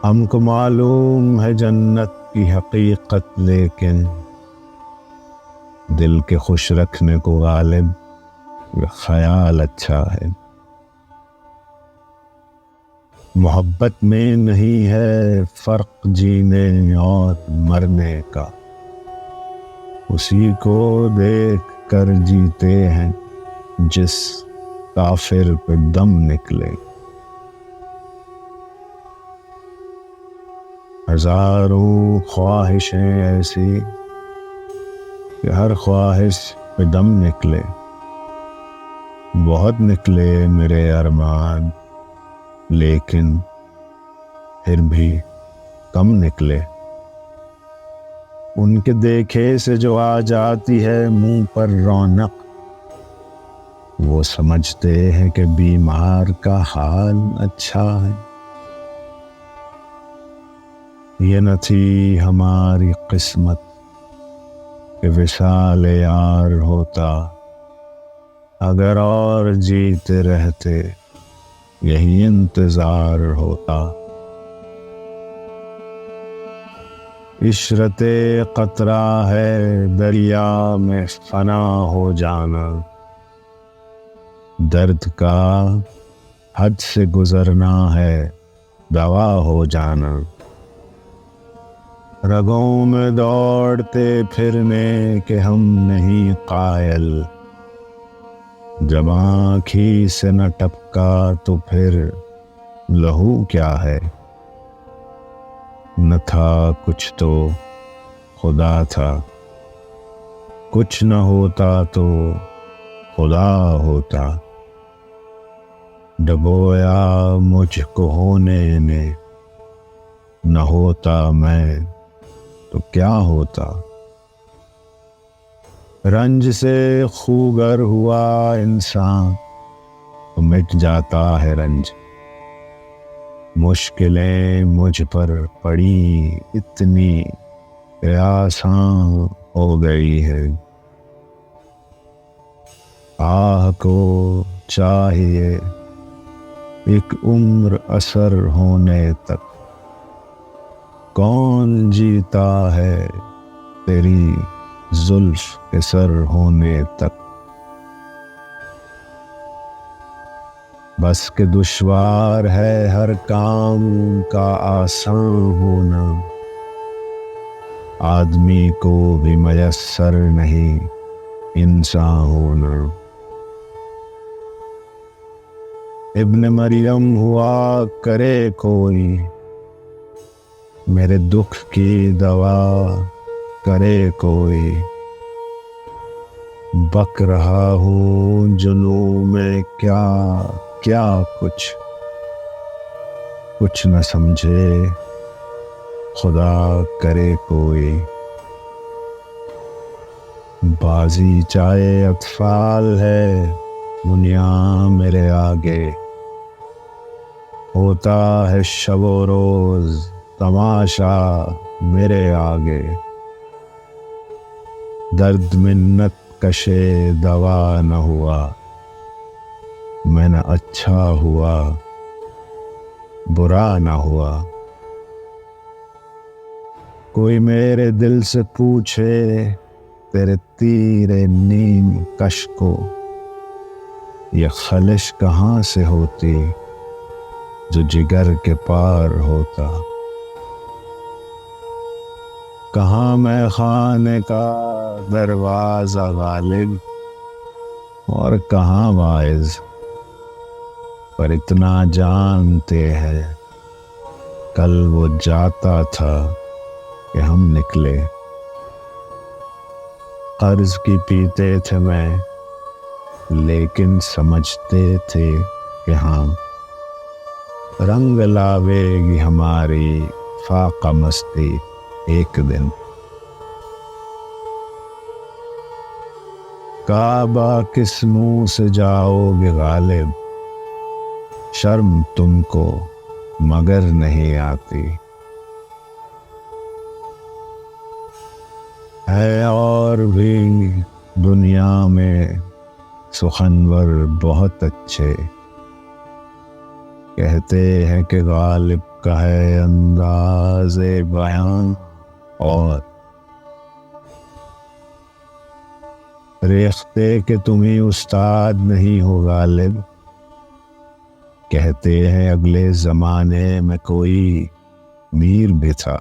ہم کو معلوم ہے جنت کی حقیقت، لیکن دل کے خوش رکھنے کو غالب یہ خیال اچھا ہے۔ محبت میں نہیں ہے فرق جینے اور مرنے کا، اسی کو دیکھ کر جیتے ہیں جس کافر پہ دم نکلے۔ ہزاروں خواہشیں ایسی کہ ہر خواہش پہ دم نکلے، بہت نکلے میرے ارمان لیکن پھر بھی کم نکلے۔ ان کے دیکھے سے جو آ جاتی ہے منہ پر رونق، وہ سمجھتے ہیں کہ بیمار کا حال اچھا ہے۔ یہ نہ تھی ہماری قسمت کہ وصال یار ہوتا، اگر اور جیتے رہتے یہی انتظار ہوتا۔ عشرت قطرہ ہے دریا میں فنا ہو جانا، درد کا حد سے گزرنا ہے دوا ہو جانا۔ رگوں میں دوڑتے پھرنے کے ہم نہیں قائل، جب آنکھ ہی سے نہ ٹپکا تو پھر لہو کیا ہے۔ نہ تھا کچھ تو خدا تھا، کچھ نہ ہوتا تو خدا ہوتا۔ ڈبویا مجھ کو ہونے نے، نہ ہوتا میں تو کیا ہوتا۔ رنج سے خوگر ہوا انسان تو مٹ جاتا ہے رنج، مشکلیں مجھ پر پڑی اتنی کہ آسان ہو گئی ہے۔ آہ کو چاہیے ایک عمر اثر ہونے تک، کون جیتا ہے تیری زلف کے سر ہونے تک۔ بس کہ دشوار ہے ہر کام کا آسان ہونا، آدمی کو بھی میسر نہیں انسان ہونا۔ ابن مریم ہوا کرے کوئی، میرے دکھ کی دوا کرے کوئی۔ بک رہا ہوں جنوں میں کیا کیا کچھ نہ سمجھے خدا کرے کوئی۔ بازی چائے اطفال ہے دنیا میرے آگے، ہوتا ہے شب و روز تماشا میرے آگے۔ درد منت کشے دوا نہ ہوا، میں نہ اچھا ہوا برا نہ ہوا۔ کوئی میرے دل سے پوچھے تیرے تیر نیم کش کو، یہ خلش کہاں سے ہوتی جو جگر کے پار ہوتا۔ کہاں میں خانے کا دروازہ غالب اور کہاں واعظ، پر اتنا جانتے ہیں کل وہ جاتا تھا کہ ہم نکلے۔ قرض کی پیتے تھے میں لیکن سمجھتے تھے کہ ہاں رنگ لاوے گی ہماری فاقہ مستی ایک دن۔ کعبہ کس منہ سے جاؤ گے غالب، شرم تم کو مگر نہیں آتی۔ ہے اور بھی دنیا میں سخنور بہت اچھے، کہتے ہیں کہ غالب کا ہے انداز بیان اور ریختہ کہ تمہیں استاد نہیں ہو غالب. کہتے ہیں اگلے زمانے میں کوئی میر بھی تھا.